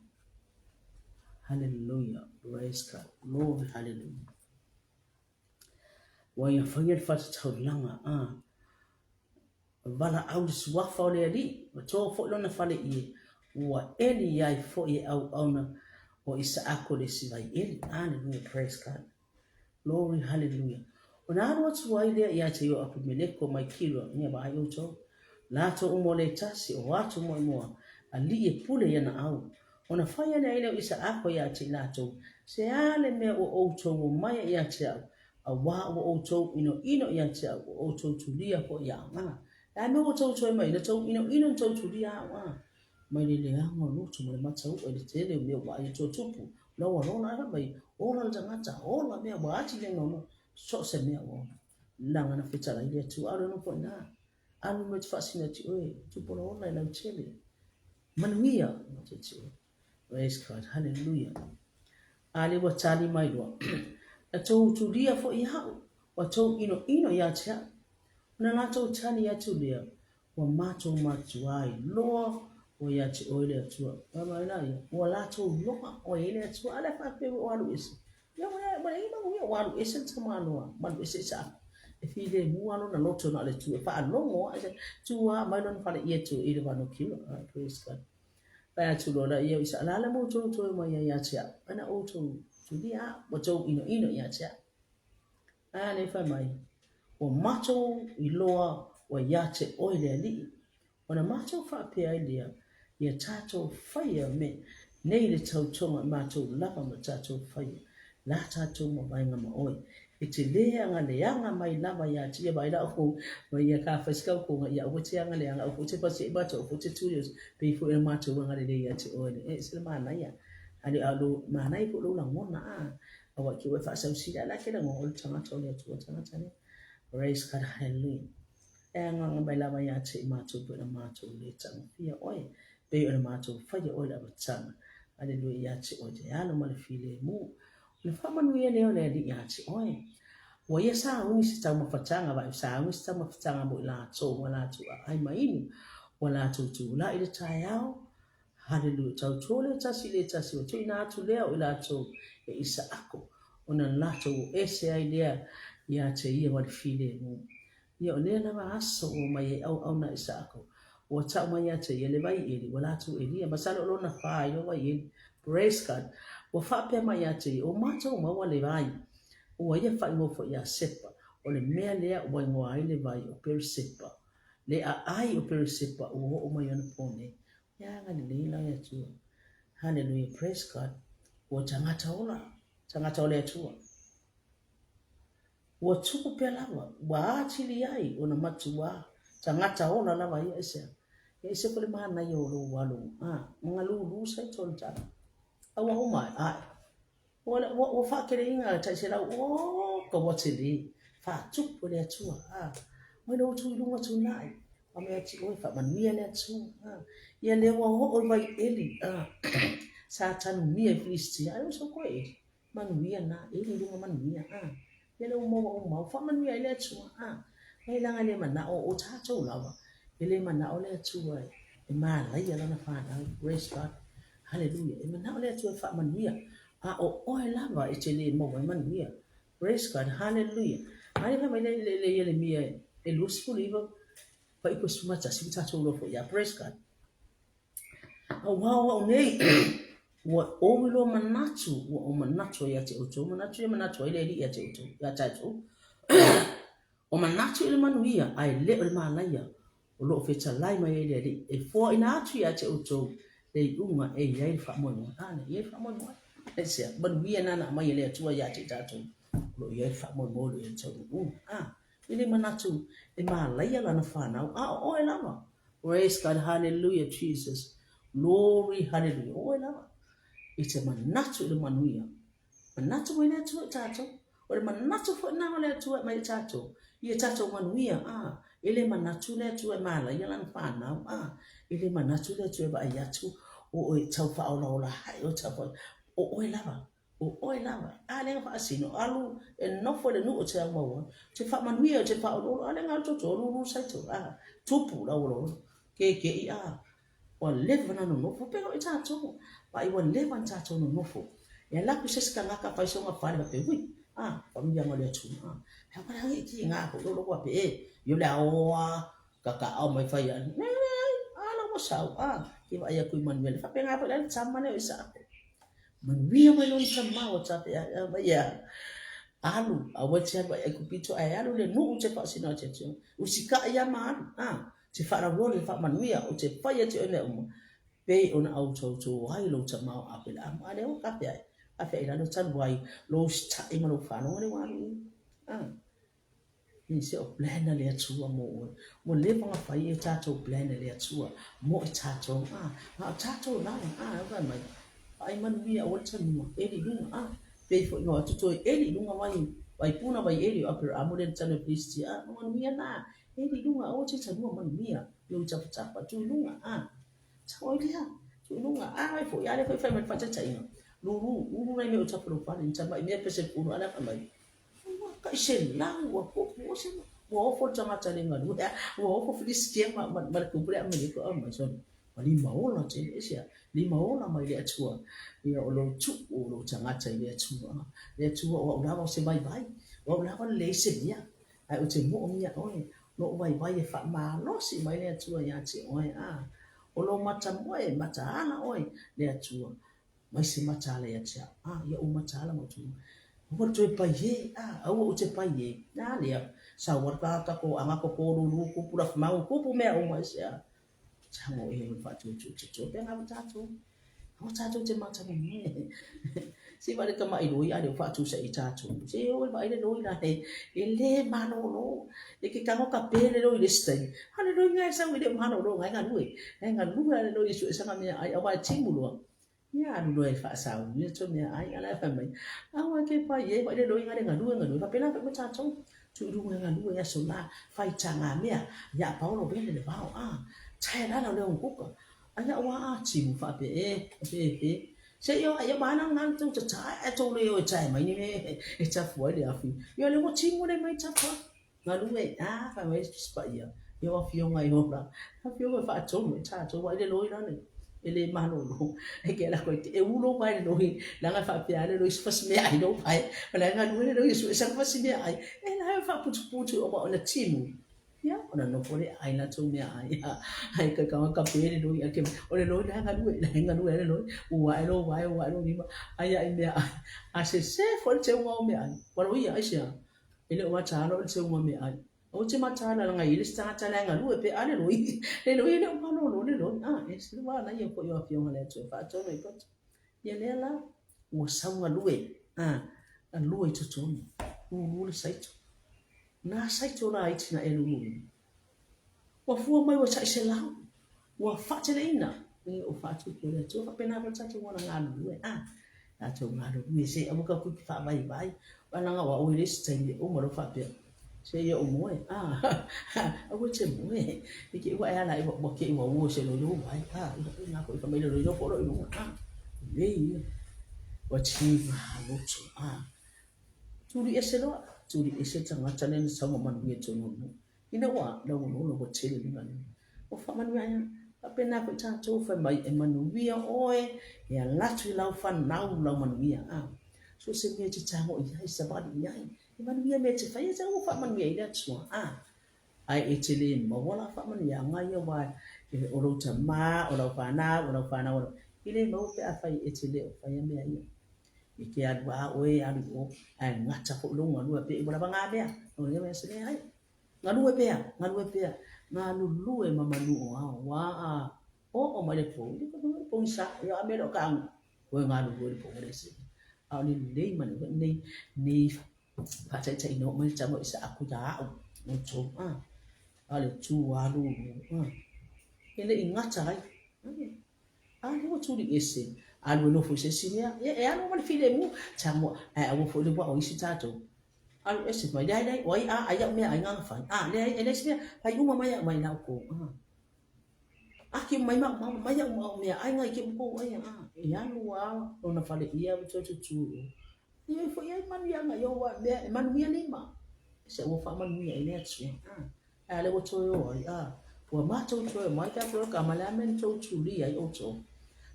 Hallelujah. Praise God. Glory. Hallelujah. Wa ya forget fat tau langa Vala au swafa o le ri. Wa to fo lona fale I. Wa eli yai fo I au na. O isa ako le si vai eli. Hallelujah. Praise God. Glory, hallelujah. Ona anu atu waile ia te yo apu meleko mai kilo ni ba yo to. La to umole tasi o watu mo mo. Ali e pule ya na au. Ona faya na ile isa ako ya te la to. Se ale me o to mo mai ya te au. A wa o to ino ya te au o to tulia ko ya nga. La me o to mai le to ino to tulia wa. Mai le anga no to mo le matau o le tele me wa yo to tupu. No na mai ola tangata ola me wa ati le no so se me o langa na fitala ile tu alo no po na anu me fascina ti oe tu po ola na chele manuia no te tu praise God hallelujah ale wa tali mai do a to tu dia fo I ha wa to ino ya cha na na to tani ya tu le wa mato ai lo o ya ti oile tu ba ina ya wa la to lo o ile tu ala fa pe o alu isi ya wa ina wa alu isi tama no ma isi sa If they move on a lot to knowledge to if I know more, I said, to my don't find it yet to either one of you. Praise God. By to Lord, you is a lalamu to my yacha, and I auto to the app, but to yacha. And if I may, or macho, iloa, or yache, oil, when a macho for a idea, your tato fire me, native to macho, lava macho fire, lata to my oil. Iti le anga le anga mai lava ya tia bai da ko mai ya ka faska ko ya ko tia anga le anga ko te pa se ba to ko te tu pe fu e ma to anga le ya ti o e se ma na ya ali alo ma na ko lo la ngona a wa ki we fa sa si la ke da ngol tanga to le tu tanga tane praise God hallelujah anga nga bai lava ya ti ma to pe ma to le tanga fia oi pe e ma to fa ya o la ba tanga hallelujah ya ti o ya lo ma le file mu le fa manu ye le o le di ya ti oi wa ye sa uni si tau mafatanga ba sa uni si tau mafatanga mo la to wala tu ai mai wala tu la ile tayao hallelujah tau tole tasi le tasi o ina tu le o la to e isa ako ona la to ese idea ya te ia wa file mo ye o le na aso o mai au na isa ako o ta mai ya te ye le vai ele wala tu ele masalo lo na fa yo wa ye praise God wa fa pe mai ya te o mato ma wa le vai o ia fai mo fo ia sepa o le mea lea o ingoa ai le vai o peri sepa le a ai o peri sepa o mai ana pone ia nga le la ia tu hallelujah praise God o tangata ola tu o tuku pe lava wa atili ai o na matua tangata ola lava ia ese ko le mana ia o lo walu ngalu sai tonta awa o mai ai o fa kere inga ta se la o ko wotili fa tu po le tu mo no tu lunga tu nai o me ti o fa manuia le tu ia le o vai eli sa tanu mia kristi ai so ko e manuia na eli lunga manuia ia le mo fa manuia le tu ai langa le mana o ta tu lava ele mana o le tu ai e ma la ia na fa na praise God hallelujah e mana o le tu fa manuia o lava e te le mo man mia praise God hallelujah ai fa mai le mia e lusfu liva pa iko suma ta si ta lo fo ya praise God wow nei wa o lo manatu o manatu ya te uto manatu ile ya te uto ya ta tu o manatu ile manuia ai le o malaya o lo fe ta lai mai ile e fo ina tu ya te uto le unga e ya fa mo ye fa mo ese ban wi na mai le tu ya te tatu lo ye fa mo le tu ile manatu e malaya la na fa na o e lava praise God hallelujah Jesus glory hallelujah o e lava it's a manatu ile manuia manatu ile tu tatu o le manatu fo na le tu mai tatu ye tatu manuia ile manatu le tu e malaya la na fa na ile manatu le tu e ba ya tu o tau fa ola hai o tau o lava ale fa sino alu e no fo le no o te mo te fa manuia te fa o ale nga to lu sai to tupu la o ke o le vana no fo pero e tato pa i o le van tato no fo e la ku se ska ka fa so nga fa le pe wi pa mi ya le tu ha pa ha ki nga ko lo ko pe yo la o ka o mai fa ya ala mo sa ki va ya ku manuel fa pe nga pa le sama ne isa manuia mai lon sama o ta pe ya alu awati ba e kupito ai alu le nu te fa sino te tu usika ya man te fa ra role fa manuia o te fa ya te ene pe ona auto to ai lo ta ma apela ale o ka pe a fe ila no tan wai lo sta e malo fa no le wa ni se o plan le tu mo le fa fa ye ta to plan le tu mo ta to ta to na ba mai ai manuia o tan mo e di nu pe fo no to eli lunga vai puna vai eli apera amore tane kristi no mia na eli lunga o te tanu man mia lo chapa tu lunga choi dia tu lunga ai fo ya le fo fa fa cha ina lu na me o chapa lo fa ni chama me pese puno ala ka mai ka shen la wa ko se wo fo chama cha le ngal wo fo kristi ma ku bre me ko ma son ali ma ola te sia li ma ola mai le atua ia o lo tu o lo tangata le atua o la se vai o la le se ia ai o te mo mia oi lo vai e fa ma lo si mai le tua ya ti oi o lo mata moe mata ana oi le tua mai se mata le ya tia ya o mata la mo tu o te pai ye o te pai ye na le sa wa ka ko anga ko lu ku pura ma ku pu me o mai se cha mo e fa tu pe nga mata tu o ta tu te mata mo si vale kama i roi ale fa tu sa i tatu se o va ile roi na he ele mano no e ke kamo ka pele roi le stai ale roi ngai sa ile mano ro ngai nga lui ale roi su sa me ai ava timu lo ya lu roi fa sa ni to me ai ala fa mai awa ke pa ye va ile roi nga fa pela fa tatu tu ru nga lui ya so la fa changa me ya pa lo be le ba chai la lo le un ku aya wa timu fa pe pe se yo ayo mana ngan tu cha e to le yo chai mai ni e cha fu le afi yo le mo chingu le mai cha fa nga lu e fa mai spa ya yo afi yo ngai ho la afi yo fa to mo cha to wa le lo ina ne ele mano lo e ke la ko e u lo vai lo la nga fa pia le lo fa se me ai do pai la nga lu le lo su sa fa se me ai e la fa putu o ba na timu ya ona no pole ai na tu me ai ka ka pele do ya ke ole lo la nga lu le lo wa lo ni ma ai ai me a se fo te wa me ai wa lo ya sia ele wa cha lo te wa me ai o te ma cha la nga ile sta cha la nga lu pe ale lo le lo ile ma lo e se wa na ye ko yo fi on le tu fa to me ko ye le la o sa wa lu lu to to lu sai na sai to la it na elu wa fu mai wa sai se la wa fa te le ina ni o fa tu ko le to fa pena fa tu wa na lu na to nga lu se amu ka ku fa bai wa na nga wa o le se ni o mo fa pe se ye o mo a wo che mo ni ke wa ya lai bo ke wa wo se lo lu bai na ko fa mai lo lo fo lo lu le wa chi ma lo to tu ri ese lo tu ri ese tanga tane ni sa mo man ye to no ina wa lo no ko che le ni o fa man ya apena ko cha to fa mai e manu via oe ya latu la fa nau la manu via so se me cha mo ya sa ba di ya e manu via me che fa ya sa fa man via ida tsua ai e che le mo wala fa man ya nga ya wa e o lo ta ma o lo fa na ile mo pe a fa e che le fa ya me ya ke adwa oe adu ai ngata ko lo ngwa lu pe e bola ba nga be o le me se ai nga lu pe nga lu e mama lu wa o ma le po ni ko po sa ya me lo ka o nga lu po le se ni le man ni fa chai no mai cha mo sa aku ja o cho ale chu wa lu ele ingata ai ni mo tu di ese alu no fo se sinia e anu ma file mu cha mo wo fo le bo o isi tato alu ese ma dai wai aya me ai ngang fan le sinia pa yu mama ya mai na ko aki mai ma ya me ai ngai ke ko ai e anu wa no na fale ia mo tu ye fo ye man ya nga yo wa me man mi ni ma se wo fa man mi ai le tsu le wo to yo wa ma to ma ka pro ka ma la men to ri ai o to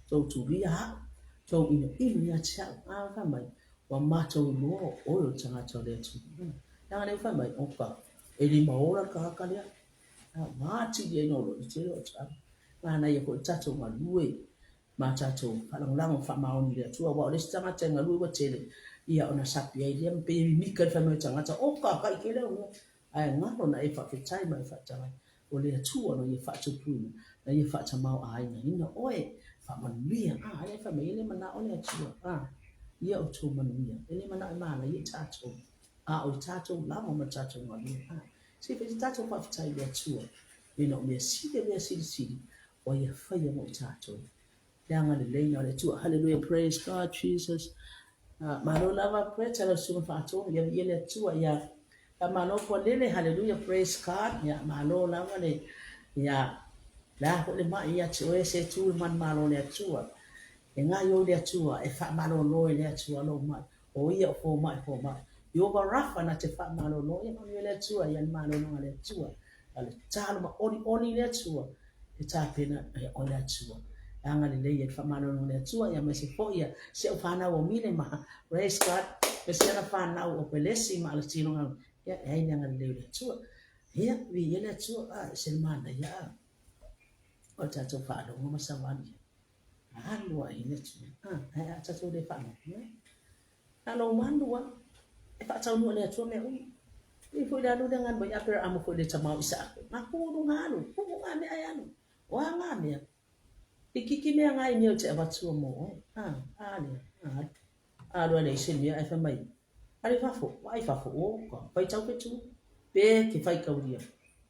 so tu ria so inu ya cha fa mai wa ma to lo o lo changa cho le tu ya ne fa mai o ka e li ma ora ka le ma ti ye no lo che lo cha ma na ye ko cha cho ma lui ma cha cho fa lang fa ma on le tu wa le changa changa lui wa che le ia ona sa pi ai lem pe mi ka fa mai changa cha o ka ke le o ai nga no na e fa ke chai mai fa cha mai o le tu no ye fa chu pu na ye fa cha mau ai na ina oe fa man mia ale fa me le mana ole chua ye o tu man mia ele mana ma la ye cha chu o cha chu la mo ma cha chu ma ni si fe cha chu fa cha ye chua you know me si o ye fa ye mo cha chu ya nga le na le chua hallelujah praise God Jesus ma lo lava praise cha lo su fa chu ye le chua ya ma lo po le hallelujah praise God ya ma lo lava le ya la ko le mai ya chua se tu man ma lo le chua e nga yo le chua e fa ma lo le chua lo mai o ia fo mai yo ba rafa na te fa ma lo ya no le chua ya ma lo le chua ale talo ma oni le chua e ta pena e o le chua anga le ye fa ma lo le chua ya me se fo ya se fa na o mine ma praise God me se na fa na o pelesi ma le tino ya ai nang le le chu ya vi ya le chu a sen man da ya o cha chu fa do ma sa wan a lo ai le chu ai cha chu de fa a lo man do e fa cha no le chu me i fu da lu dengan banyak per am fu de chamau isa aku do ngalo ku ngame ayano wa ngame ikiki me ngai mi o che ba chu mo a le a lo le sin mi ai fa mai ai fa fu ai fa fu ko pai chau pe chu pe ki fai kau dia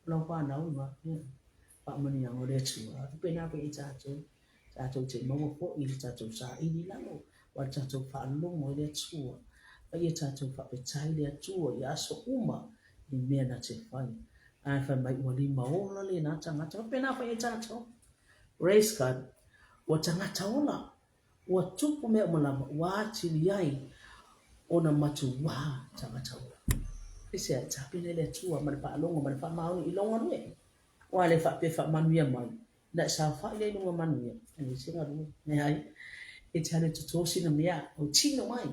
lo pa nau ma pa mani yang o de chu pe na pe cha chu che mo mo po i cha chu sa i ni la mo wa cha chu fa lu mo de chu ai cha chu fa pe chai de chu ya so uma ni me na che fai ai fa mai wa li mo lo le na cha ma cha pe na pe cha chu race card wa cha nga cha la wa chu po me mo la wa chi ai ona matu wa cha nga cha ese cha pe le chu ma pa lo ma fa ma ni lo ngor we wa le fa pe fa man wi ma da sa fa le no man wi ani se nga ru ne ai e cha le chu si na me ya o chi no mai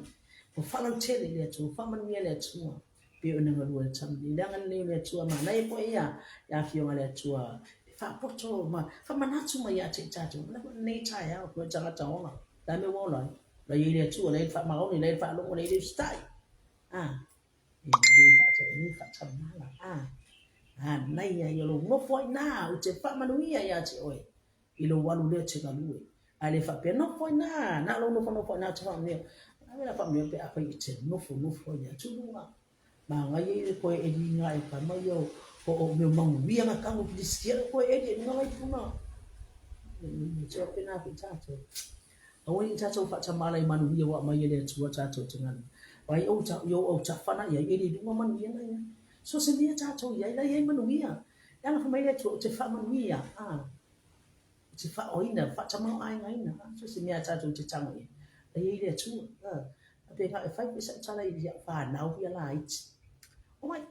o fa lo che le chu fa man wi le chu pe ona nga ru cha ni da nga le chu ma na e po ya fi nga le chu fa po cho ma fa ma na chu ma ya che cha chu na ne cha ya ko cha nga cha la da me wo la la yi le chu le fa ma o ni le fa lo le stai đi phá chỗ đi phá chậm là nay ya yo lo no foi na u che fa manu ya che oi i lo walu le che ga lu ai le fa pe no foi na lo no foi na che fa me ai la fa me pe a pe che no foi ya chu lu ma nga ye ko e di nga e pa ma yo o me mang wi ma ka mo di sia ko e di nga ai pu na che pe na pe cha che o ni cha cho fa cha ma lai manu ya wa ma ye le chu cha cho chengan wai o cha fa na ye di du man wi na so se dia cha cho ye la ye manu wi ya yang fa mai le chu che fa man wi ya che fa oi na fa cha ma ai ngai na so se dia cha cho che chang ye la ye le chu pe ka fa pe cha la ya fa na o ya lai o mai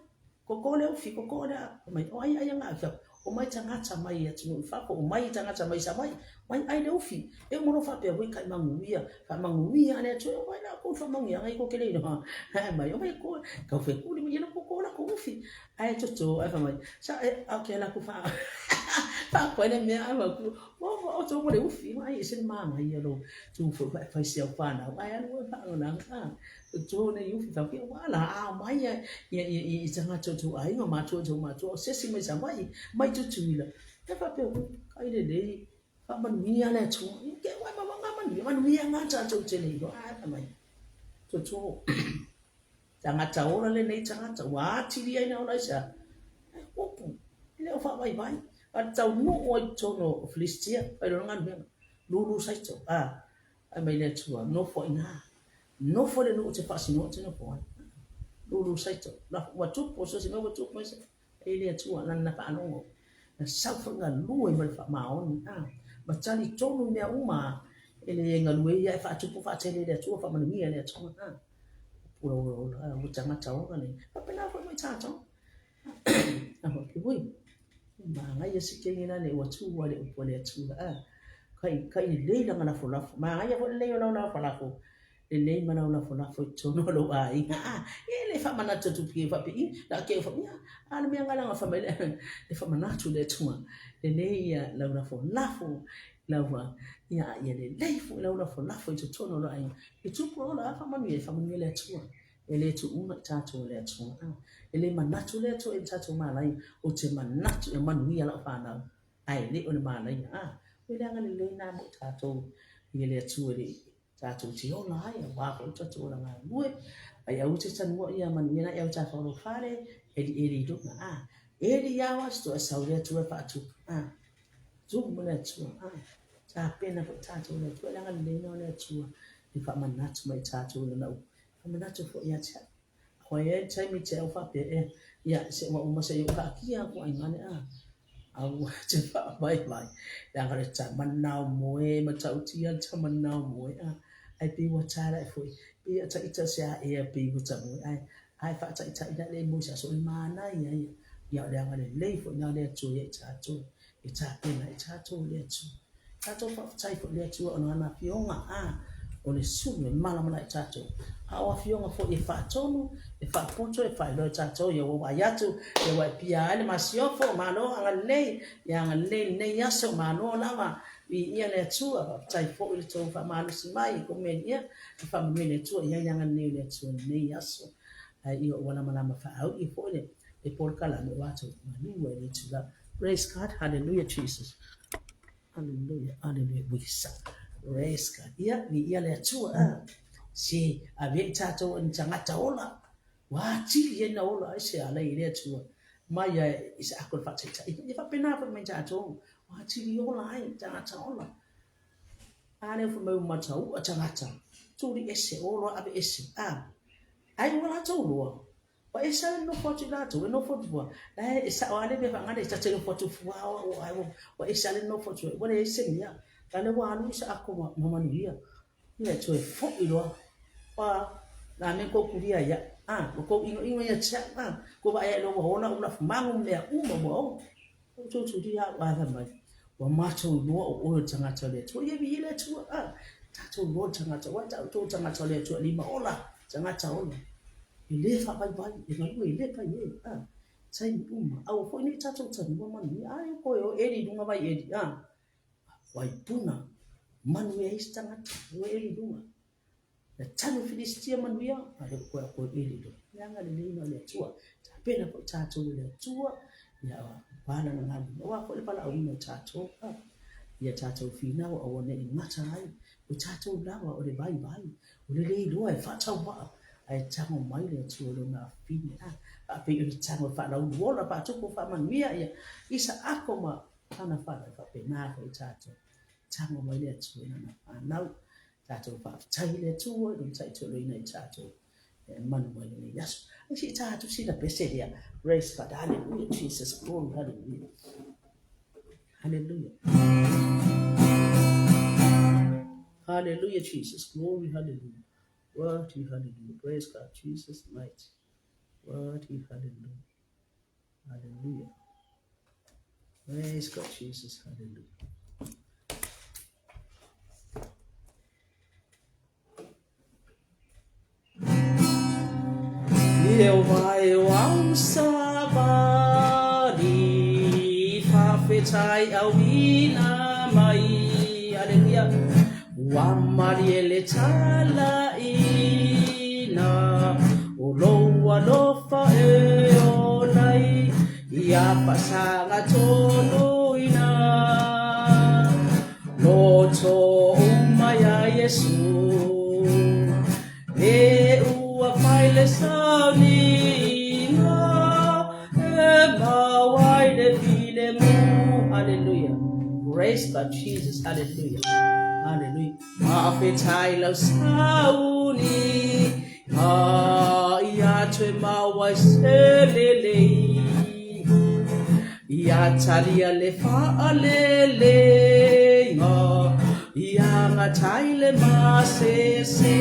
ko le fi ko da mai o ai ai nga fa o mai cha nga cha mai ya chu fa ko o mai cha nga cha mai sa mai ai le fi e mo no fa pe wi kai mang wi ya le chu o na ko fa mang ya ai ko ke le no mai o mai ko ka fe ku ni no ko la ko fi ai cho ai fa mai sa a ke la ku fa fa ko ne me ai ma ku o cho mo le fi mai se ma mai ya lo chu fu fa xiao fa na ai an wo fa no na cho ne yu fi fa ke wa la mai ya cha nga cho ai ma cho se si mai sa mai chu la ta fa pe kai de fa man wi ya le chu ke wa ma man wi ya nga cha che le do ai fa mai cho chẳng cháu nó lên đấy chẳng quá chi đi anh nào nói sao ô nếu phạm vậy vậy và cháu nuôi cho nó Philistia phải đó ngăn miệng lu sai cháu anh mày lên chùa nó phải để nó chỉ phát sinh nó chỉ nó phải lu sai cháu là và chút bố số gì mà chút mới sẽ ai lên chùa là phải nó sao phải ngần nuôi mình phải máu mà cha đi chỗ nuôi mèo mà ai lên ngần nuôi vậy phải chút phải chơi để chùa phải mình nghĩ là trong ủa chẳng là cháu cái này phải làm phải cha cháu cái vui mà ngay giờ sự kiện này là chú cái lấy là mà phụ mà ngay giờ vẫn lấy nó phụ lấy mà nó phụ cho nó đâu ai lấy phải mà nó cho tụi kia phải bị đã kêu phải nhá anh mình ngay là phải mấy để phải mà nó chú để chung lấy là nó phụ là và nhà để lấy phụ là phụ cho nó lại cái chút đó là phải mình người là chung ele tu una cha cho le chung ele man na chu le cho em cha cho ma lai o che man na chu man wi la fa na ai le on ma lai we la nga le na mo cha cho ele chu le cha cho chi ho lai wa ko cho la nga we ai au che chan mo ya man ni na ya cha fa lo fa le edi do na edi ya wa sto sa le chu fa chu chu mo le chu cha pe na cha cho le chu la nga le no le chu di fa man na chu mai cha cho le na mình đã chụp ya cha khoe chai mi cheo fa pe ya se mo se yo ka kia ko ai ngane au chụp fa bai đang ga cha man nau moe ma chau chi ya cha man nau moe ai pi wa cha lại phui pi cha cha sia pi wa cha moe ai fa cha da le mo sa so ma na ya đang ga le phui nhau le chu ye cha pe na cha chu le chu cha chu fa chai phui le chu ona na pi nga o le sulu mala mala tato awa fionga fo e fa tonu e fa poto e fa lo tato ye wa yatu ye wa pia ale masiofo mano anga nei ya anga nei yaso mano lama ia le tua pa tai fo le to fa malu si mai ko men ia fa men le tua ia anga nei le tua nei yaso ai io wala mala fa au I fo le e por kala le watu manu le tua praise God hallelujah Jesus hallelujah hallelujah we sa praise God ia le tua si ave tato en tangata ola wa ti ye na ola se ala ile tua mai is akol fa tata I fa pena fa men tato wa ti ola ai tangata ola ane fu mo matau a tangata tu di ese ola ave ese ai wala to lo wa esa no fo ti lato no fo tu esa wale be fa ngade tata no fo tu wa esa no fo tu wa ese ya kana wa alu sa akoma mama ni ia toe fo'i loa pa na me ko kuria ya ko ingo ya cha ko ba ya lo ona una mangu le uma mo to dia wa ga mai wa ma to lo o tanga tole to ye bi le to ta to lo tanga to wa ta to tanga tole to li ma ola tanga ta ola ile fa bai e ma ile pa ye sai uma au ko ni ta to tani mo mani ai ko yo eri dunga bai eri wai puna manu ya istanga wo eri dunga na tano filistia manuia ale ko eri do yanga le no le tua ta pena ko tato le tua ya bana na ngani wa ko le pala o no tato ya tato fina o one ngata ai o tato lawa o le bai o le lo ai fa tau ba ai tango mai le tua lo na fina pe o tango fa la wola pa to ko fa manuia ya isa akoma kana fa pena ko tato tango mai le tua na na tato fa tai le tua dum tai to le nei tato man mai le yes si tato si da peseria praise God hallelujah Jesus glory hallelujah hallelujah hallelujah Jesus glory hallelujah worthy hallelujah praise God Jesus might worthy hallelujah hallelujah praise God Jesus hallelujah eu vai ao sabari fa fetai au ina mai aleluia wa mariele tala ina o lo fa e o nai ia pasanga tonu ina lo to umaya Yesu e ua faile saunina e mawai le file mu hallelujah praise God Jesus hallelujah hallelujah mawhai lau sauni ia tue mawai selele ia talia le faalele ia ngatai le masese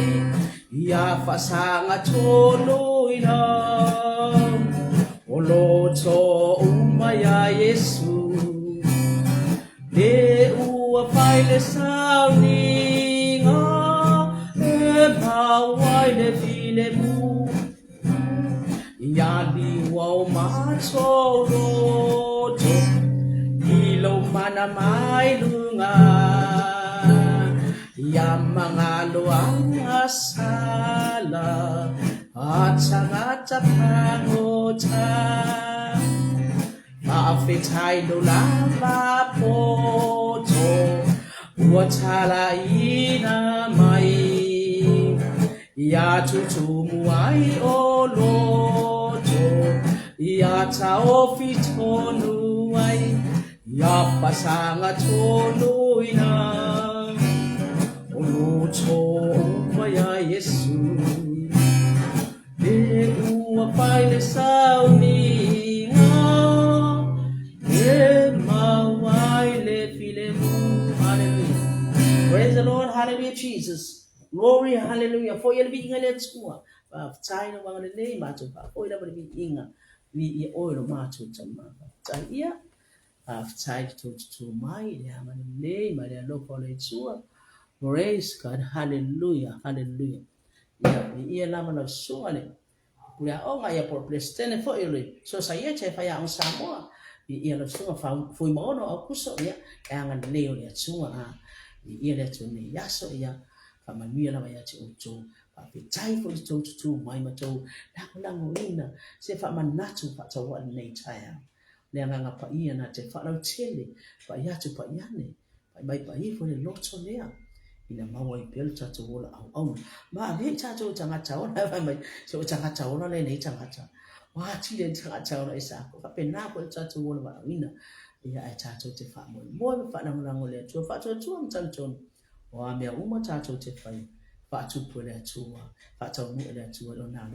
ia fasanga tonu ina o loto umaya Yesu le ua faile sauninga e mawai le file mu ia liwa o mato loto ilo mana mai lunga ia mangalo ang asala at sangata pangota maafetai do lava poto watala ina mai ia tutumu ai o loto ia taofi tonu ai ia pasanga tonu ina Uluto maya Yesu e ua faile sauninga e mawai le file mu hallelujah praise the Lord hallelujah Jesus glory hallelujah for you be ngale tsua ba tsai no ngale nei ma tsu ba o ila ba bi inga wi o lo ma tsu tsama tsai ia tsai to mai le ma nei ma le lo ko le tsua Praise God. Hallelujah. Hallelujah. Ya, ia lama na sunga ni. Kuya o nga ya por plestene fo ili. So sa ia che fa ya ang Samoa. Ia na sunga fa fui maono o kuso ya. Kaya nga leo ya sunga ha. Ia le tu ni yaso ya. Fa manuia lama ya che utu. Fa pitai fo tu tu mai ma tu. Lang ina. Se fa manatu fa tau wa nei taya. Le nga pa ia na te fa lau tele. Pa ia tu pa iane. Pa mai pa i fo le loto lea. Ina maua I pele tatu wola au ma me tatu tangata ona mai so tangata ona le nei tangata wa tile tangata ona isa ko pe na ko tatu wola ba ina ia ai tatu te fa mo fa na ngolo le tu fa tu mtanton wa me uma tatu te fa tu pole tu fa tu mu le tu lo na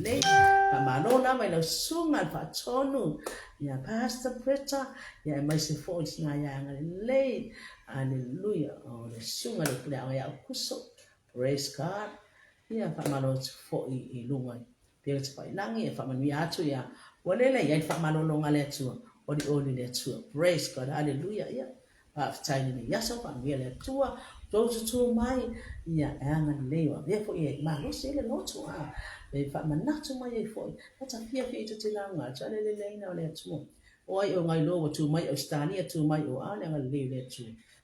le ma no na mai lo sunga fa tonu ya pastor preta ya mai se fo singa ya le. Hallelujah. Oh, the sunga le pula ya kuso. Praise God. Ya fa malo fo I lunga. Pia te pa nangi fa manu ya tu ya. Walele ya fa malo longa le tu. Odi le tu. Praise God. Hallelujah. Ya. Pa ftai ni ya so pa mi le tu. Do tu mai ya anga lewa. Ya fo ye ma lo se le no tu a. Be fa manatu mai fo. Pa ta pia te langa. Cha le na le tu. Oi o ngai lo tu mai o stania tu mai o ana ngai le tu.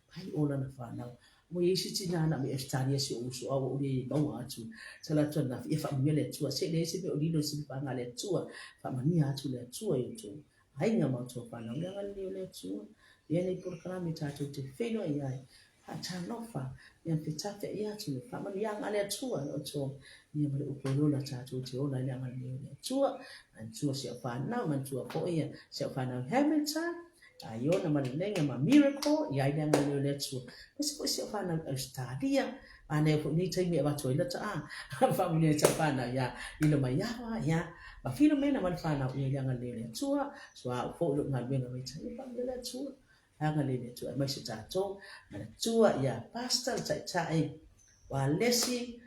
Hai ola na whanau. Mo isi tina na me estaria si usu awa uri maua atu. Sala tua na e wha mwia le tua. Se le ese pe o lino si panga le tua. Wha mania atu le tua i tu. Hai ngā mautua whanau. Ngā leo le tua. Ia nei pura karami tātou te whenua I ai. Ha tā nofa. Ia whitawhia I atu. Wha mania ngā le tua. O tō. Ia mare uponola tātou te ola ngā leo le tua. An tua si au whanau. Man tua po ia. Si au whanau Hamilton. Ayona malenga ma miracle ya ida ngalo le tu pesi pesi fa na stadia ane fu ni tai me ba toila ta fa mi ta fa na ya ilo ma ya ya ba filo me na man fa na ya ngalo le tu so fo lo ngalo me me tai fa le tu ngalo le tu ma si ta to na tu ya pastor tai wa lesi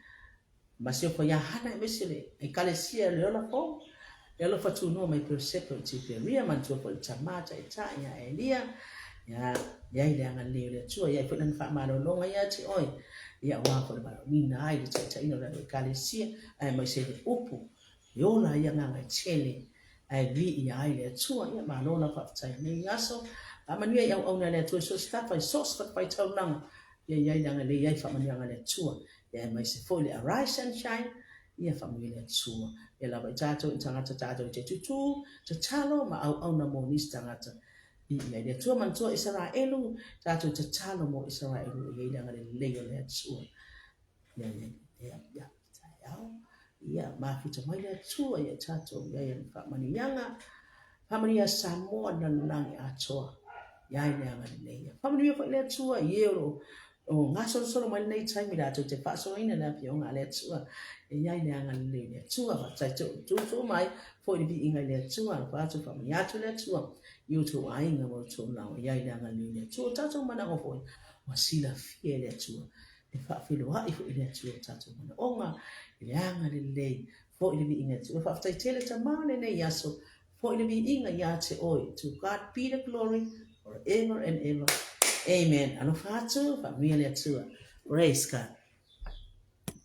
ma si fo ya hana me si le e kalesia le la fo Elo fatu no mai persepo tipe ria mantua po tamata ya elia ya ile anga le tua ya put fa ma no longa ya ti oi ya wa ko ba ni na ai ta ino la kalesia ai mai se upu yo la ya nga chele ai vi ya ile tua ya ma no na fa tai ni yaso amani ya au na le tua so sta fa so sta fa tau nang ya ile anga le ya fa mani anga le tua ya mai se fo le arise and shine ia família tua ela vai tato tangata tato te tutu te talo ma au na mo nis tangata ia le tua man tua Israelu tato te talo mo Israelu ia ila ngale leo le tua ia ma fita mai le tua ia tato ia família Samoa na nangi atoa ia ila ngale leo família fa le tua iero o ngaso solo mai nei tai mi la te fa so ina na pio nga le tua ia ile anga le tua va tai tu mai fo ni bi inga le tua va tu fa ya tu le tua you tu ai nga mo tu na ia ile anga le tua ta tu mana o fo wa sila fie le tua e fa filo ha i fo ile tua ta tu mana o nga ile anga le fo ni bi inga tu fa tai tele ta mane ne yaso fo ni bi inga ya te oi to God be the glory forever and ever. Amen. Ano fatu, familia tua. Praise God.